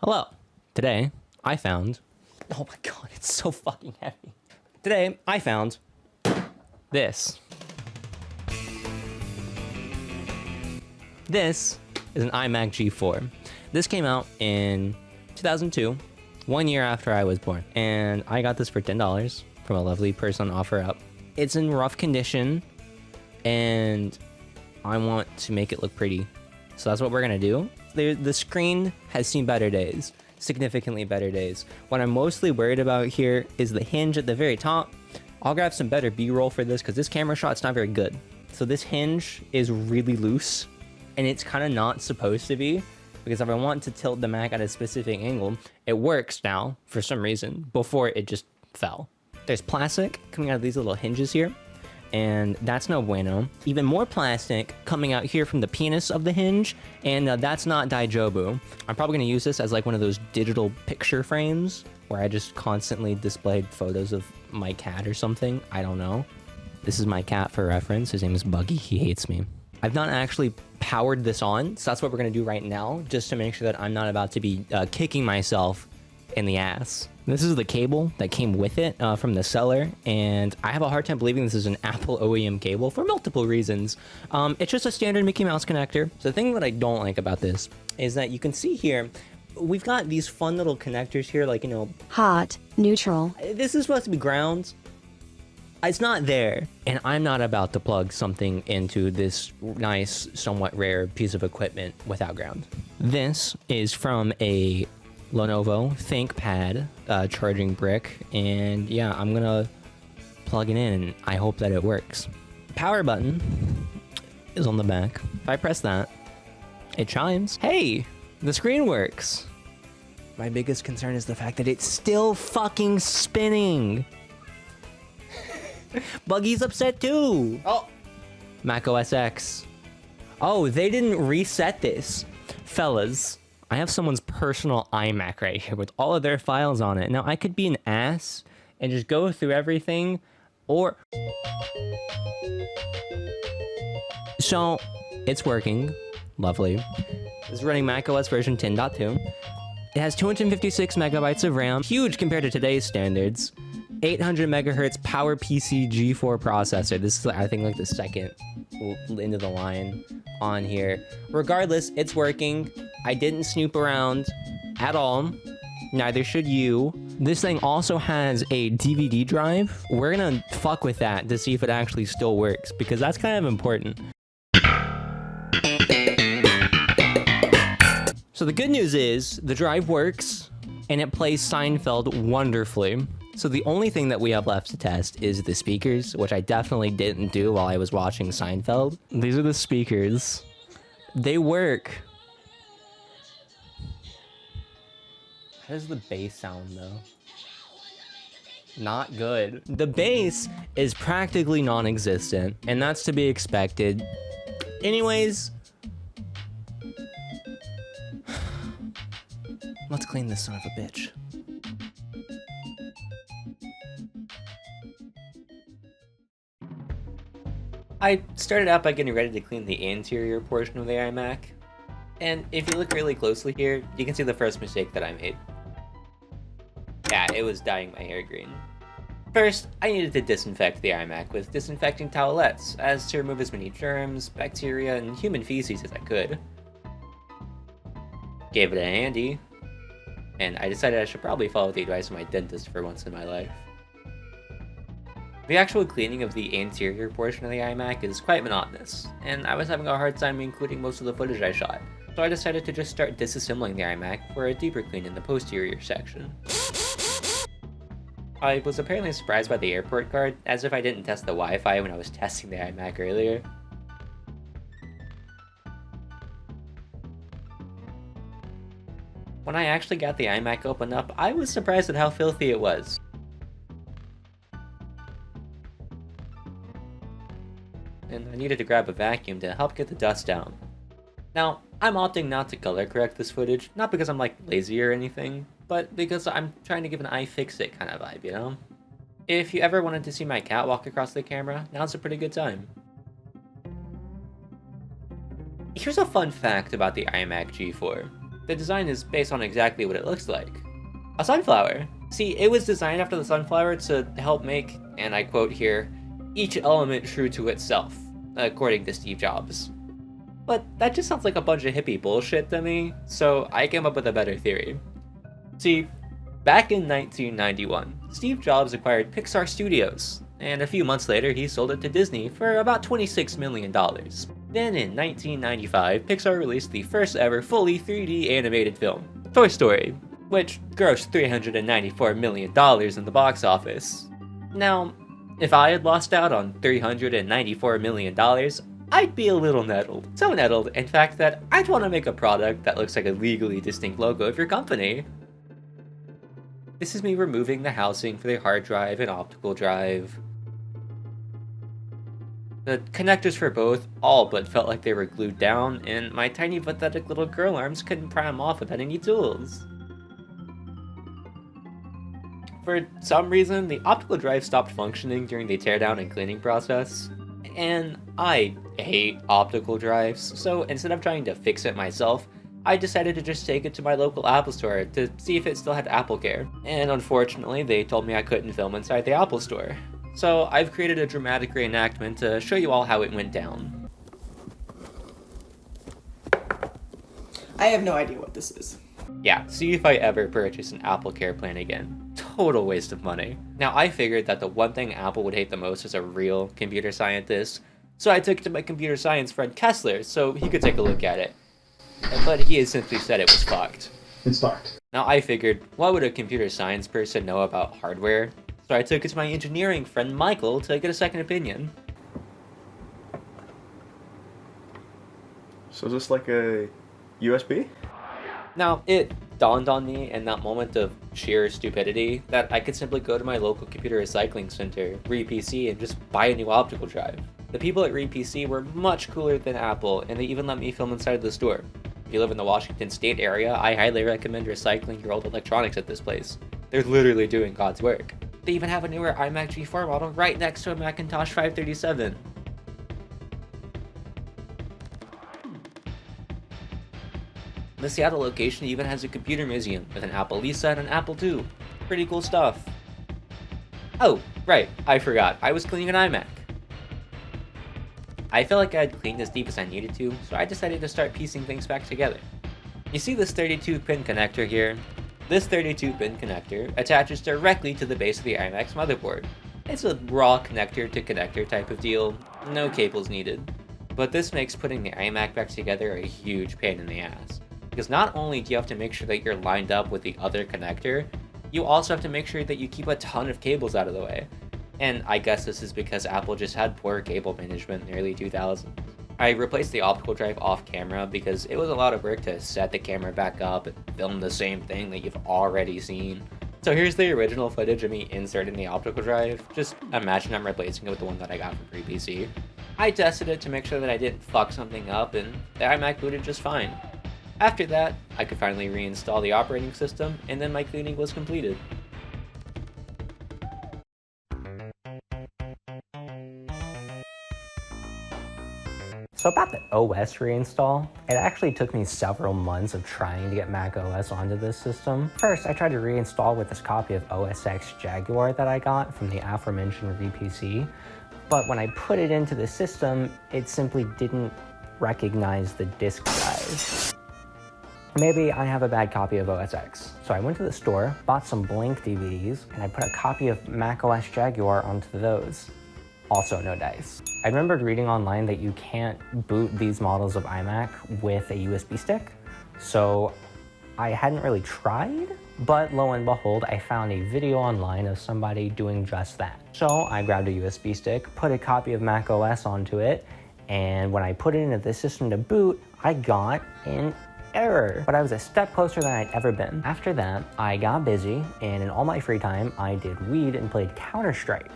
Hello. Today, I found... Oh my god, it's so fucking heavy. Today, I found this. This is an iMac G4. This came out in 2002, 1 year after I was born. And I got this for $10 from a lovely person on OfferUp. It's in rough condition, and I want to make it look pretty. So that's what we're gonna do. The screen has seen better days, significantly better days. What I'm mostly worried about here is the hinge at the very top. I'll grab some better B-roll for this because this camera shot's not very good. So this hinge is really loose, and it's kind of not supposed to be, because if I want to tilt the Mac at a specific angle, it works now for some reason. Before it just fell. There's plastic coming out of these little hinges here, and that's no bueno. Even more plastic coming out here from the penis of the hinge, and that's not Daijobu. I'm probably gonna use this as like one of those digital picture frames where I just constantly displayed photos of my cat or something. I don't know. This is my cat for reference. His name is Buggy. He hates me. I've not actually powered this on, so that's what we're gonna do right now, just to make sure that I'm not about to be kicking myself in the ass. This is the cable that came with it from the seller, and I have a hard time believing this is an Apple OEM cable for multiple reasons. It's just a standard Mickey Mouse connector. So the thing that I don't like about this is that you can see here, we've got these fun little connectors here, like, you know... hot, neutral. This is supposed to be ground. It's not there, and I'm not about to plug something into this nice, somewhat rare piece of equipment without ground. This is from a Lenovo ThinkPad charging brick, and yeah, I'm gonna plug it in, and I hope that it works. Power button is on the back. If I press that, it chimes. Hey, the screen works. My biggest concern is the fact that it's still fucking spinning. Buggy's upset too. Oh, Mac OS X. Oh, they didn't reset this. Fellas, I have someone's personal iMac right here with all of their files on it. Now, I could be an ass and just go through everything, or... So, it's working. Lovely. This is running macOS version 10.2. It has 256 megabytes of RAM, huge compared to today's standards. 800 megahertz PowerPC G4 processor. This is, I think, like the second end of the line on here. Regardless, it's working. I didn't snoop around at all. Neither should you. This thing also has a DVD drive. We're gonna fuck with that to see if it actually still works, because that's kind of important. So the good news is the drive works and it plays Seinfeld wonderfully. So the only thing that we have left to test is the speakers, which I definitely didn't do while I was watching Seinfeld. These are the speakers. They work. How does the bass sound though? Not good. The bass is practically non-existent, and that's to be expected. Anyways, let's clean this son of a bitch. I started out by getting ready to clean the interior portion of the iMac, and if you look really closely here, you can see the first mistake that I made. Yeah, it was dyeing my hair green. First, I needed to disinfect the iMac with disinfecting towelettes, as to remove as many germs, bacteria, and human feces as I could. Gave it a handy, and I decided I should probably follow the advice of my dentist for once in my life. The actual cleaning of the interior portion of the iMac is quite monotonous, and I was having a hard time including most of the footage I shot, so I decided to just start disassembling the iMac for a deeper clean in the posterior section. I was apparently surprised by the airport card, as if I didn't test the Wi-Fi when I was testing the iMac earlier. When I actually got the iMac opened up, I was surprised at how filthy it was. And I needed to grab a vacuum to help get the dust down. Now, I'm opting not to color correct this footage, not because I'm like lazy or anything, but because I'm trying to give an iFixit kind of vibe, you know? If you ever wanted to see my cat walk across the camera, now's a pretty good time. Here's a fun fact about the iMac G4. The design is based on exactly what it looks like. A sunflower. See, it was designed after the sunflower to help make, and I quote here, each element true to itself, according to Steve Jobs. But that just sounds like a bunch of hippie bullshit to me, so I came up with a better theory. See, back in 1991, Steve Jobs acquired Pixar Studios, and a few months later he sold it to Disney for about $26 million. Then in 1995, Pixar released the first ever fully 3D animated film, Toy Story, which grossed $394 million in the box office. Now, if I had lost out on $394 million, I'd be a little nettled. So nettled, in fact, that I'd want to make a product that looks like a legally distinct logo of your company. This is me removing the housing for the hard drive and optical drive. The connectors for both all but felt like they were glued down, and my tiny pathetic little girl arms couldn't pry them off without any tools. For some reason, the optical drive stopped functioning during the teardown and cleaning process, and I hate optical drives, so instead of trying to fix it myself, I decided to just take it to my local Apple store to see if it still had Apple Care, and unfortunately they told me I couldn't film inside the Apple store. So I've created a dramatic reenactment to show you all how it went down. I have no idea what this is. Yeah, see if I ever purchase an Apple Care plan again. Total waste of money. Now, I figured that the one thing Apple would hate the most is a real computer scientist, so I took it to my computer science friend Kessler so he could take a look at it. But he had simply said it was fucked. It's fucked. Now, I figured, what would a computer science person know about hardware? So I took it to my engineering friend Michael to get a second opinion. So is this like a USB? Now, it dawned on me in that moment of sheer stupidity that I could simply go to my local computer recycling center, RePC, and just buy a new optical drive. The people at RePC were much cooler than Apple, and they even let me film inside the store. If you live in the Washington State area, I highly recommend recycling your old electronics at this place. They're literally doing God's work. They even have a newer iMac G4 model right next to a Macintosh 537. The Seattle location even has a computer museum with an Apple Lisa and an Apple II. Pretty cool stuff. Oh, right, I forgot. I was cleaning an iMac. I felt like I had cleaned as deep as I needed to, so I decided to start piecing things back together. You see this 32-pin connector here? This 32-pin connector attaches directly to the base of the iMac's motherboard. It's a raw connector to connector type of deal, no cables needed. But this makes putting the iMac back together a huge pain in the ass. Because not only do you have to make sure that you're lined up with the other connector, you also have to make sure that you keep a ton of cables out of the way. And I guess this is because Apple just had poor cable management in the early 2000s. I replaced the optical drive off camera because it was a lot of work to set the camera back up and film the same thing that you've already seen. So here's the original footage of me inserting the optical drive. Just imagine I'm replacing it with the one that I got from FreePC. I tested it to make sure that I didn't fuck something up, and the iMac booted just fine. After that, I could finally reinstall the operating system, and then my cleaning was completed. So about the OS reinstall, it actually took me several months of trying to get Mac OS onto this system. First, I tried to reinstall with this copy of OS X Jaguar that I got from the aforementioned RePC, but when I put it into the system, it simply didn't recognize the disk size. Maybe I have a bad copy of OS X. So I went to the store, bought some blank DVDs, and I put a copy of Mac OS Jaguar onto those. Also no dice. I remembered reading online that you can't boot these models of iMac with a USB stick, so I hadn't really tried, but lo and behold, I found a video online of somebody doing just that. So I grabbed a USB stick, put a copy of Mac OS onto it, and when I put it into the system to boot, I got an error, but I was a step closer than I'd ever been. After that, I got busy, and in all my free time, I did weed and played Counter-Strike.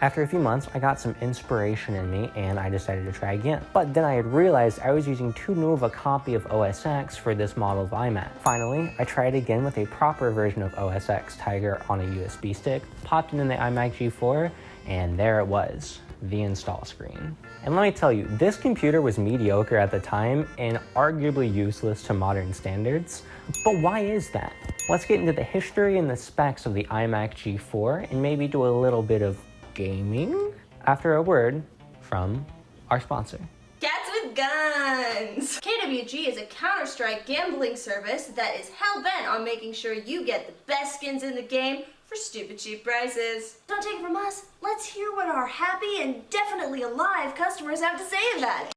After a few months, I got some inspiration in me, and I decided to try again. But then I had realized I was using too new of a copy of OS X for this model of iMac. Finally, I tried again with a proper version of OS X Tiger on a USB stick, popped it in the iMac G4, and there it was. the install screen. And let me tell you, this computer was mediocre at the time and arguably useless to modern standards. But why is that? Let's get into the history and the specs of the iMac G4 and maybe do a little bit of gaming after a word from our sponsor. Cats with Guns! KWG is a Counter-Strike gambling service that is hell-bent on making sure you get the best skins in the game for stupid cheap prices. Don't take it from us, let's hear what our happy and definitely alive customers have to say about it.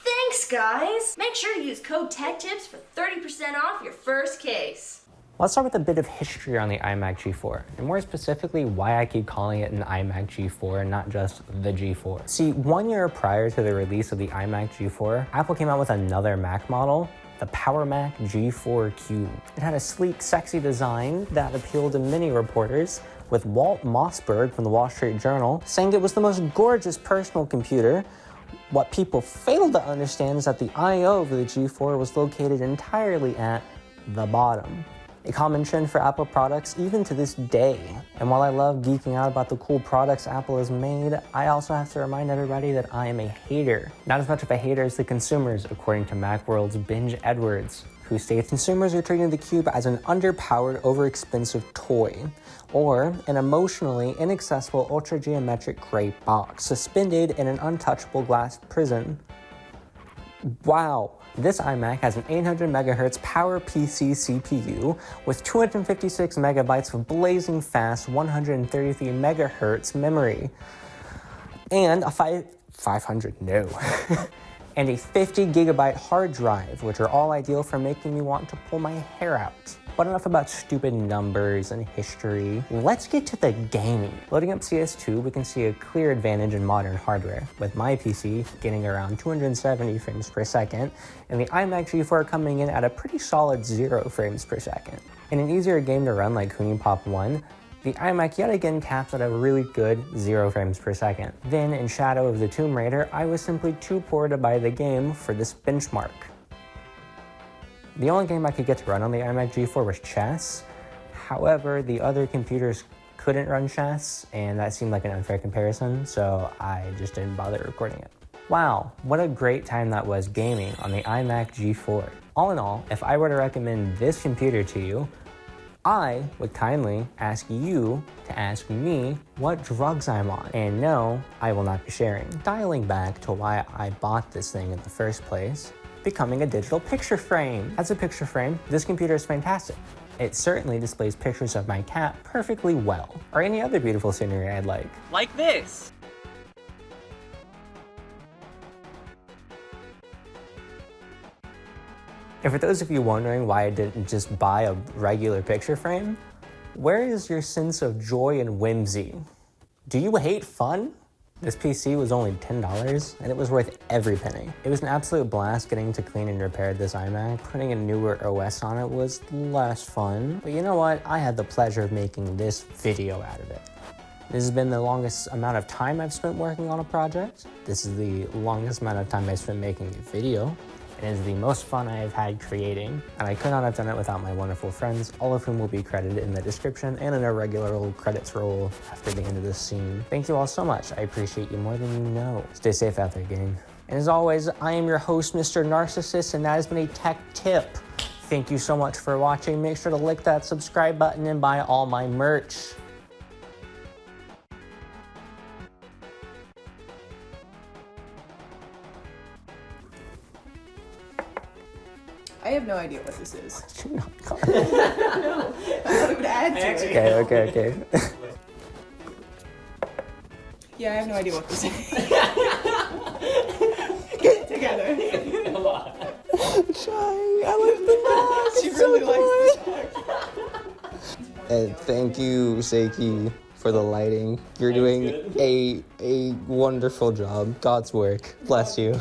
Thanks, guys! Make sure to use code TECHTIPS for 30% off your first case. Let's start with a bit of history on the iMac G4, and more specifically why I keep calling it an iMac G4 and not just the G4. See, 1 year prior to the release of the iMac G4, Apple came out with another Mac model, the Power Mac G4 Cube. It had a sleek, sexy design that appealed to many reporters, with Walt Mossberg from the Wall Street Journal saying it was the most gorgeous personal computer. What people failed to understand is that the I/O for the G4 was located entirely at the bottom. A common trend for Apple products even to this day. And while I love geeking out about the cool products Apple has made, I also have to remind everybody that I am a hater. Not as much of a hater as the consumers, according to Macworld's Binge Edwards, who states consumers are treating the Cube as an underpowered, overexpensive toy, or an emotionally inaccessible ultra-geometric gray box suspended in an untouchable glass prison. Wow. This iMac has an 800 MHz PowerPC CPU with 256 megabytes of blazing fast 133 MHz memory and a 500 no and a 50 gigabyte hard drive, which are all ideal for making me want to pull my hair out. But enough about stupid numbers and history. Let's get to the gaming. Loading up CS2, we can see a clear advantage in modern hardware, with my PC getting around 270 frames per second, and the iMac G4 coming in at a pretty solid 0 frames per second. In an easier game to run like Huni Pop 1, the iMac yet again caps at a really good 0 frames per second. Then in Shadow of the Tomb Raider, I was simply too poor to buy the game for this benchmark. The only game I could get to run on the iMac G4 was chess. However, the other computers couldn't run chess, and that seemed like an unfair comparison, so I just didn't bother recording it. Wow, what a great time that was gaming on the iMac G4. All in all, if I were to recommend this computer to you, I would kindly ask you to ask me what drugs I'm on. And no, I will not be sharing. Dialing back to why I bought this thing in the first place, becoming a digital picture frame. As a picture frame, this computer is fantastic. It certainly displays pictures of my cat perfectly well, or any other beautiful scenery I'd like. Like this. And for those of you wondering why I didn't just buy a regular picture frame, where is your sense of joy and whimsy? Do you hate fun? This PC was only $10, and it was worth every penny. It was an absolute blast getting to clean and repair this iMac. Putting a newer OS on it was less fun, but you know what? I had the pleasure of making this video out of it. This has been the longest amount of time I've spent working on a project. This is the longest amount of time I've spent making a video. It is the most fun I have had creating, and I could not have done it without my wonderful friends, all of whom will be credited in the description and in a regular old credits roll after the end of this scene. Thank you all so much. I appreciate you more than you know. Stay safe out there, gang. And as always, I am your host, Mr. Narcissist, and that has been a tech tip. Thank you so much for watching. Make sure to click that subscribe button and buy all my merch. I have no idea what this is. No. I thought it would add to it. Okay. Yeah, I have no idea what this is. Get it together. I like the mask. She really likes this. And thank you, Seiki, for the lighting. You're doing a wonderful job. God's work. Bless you.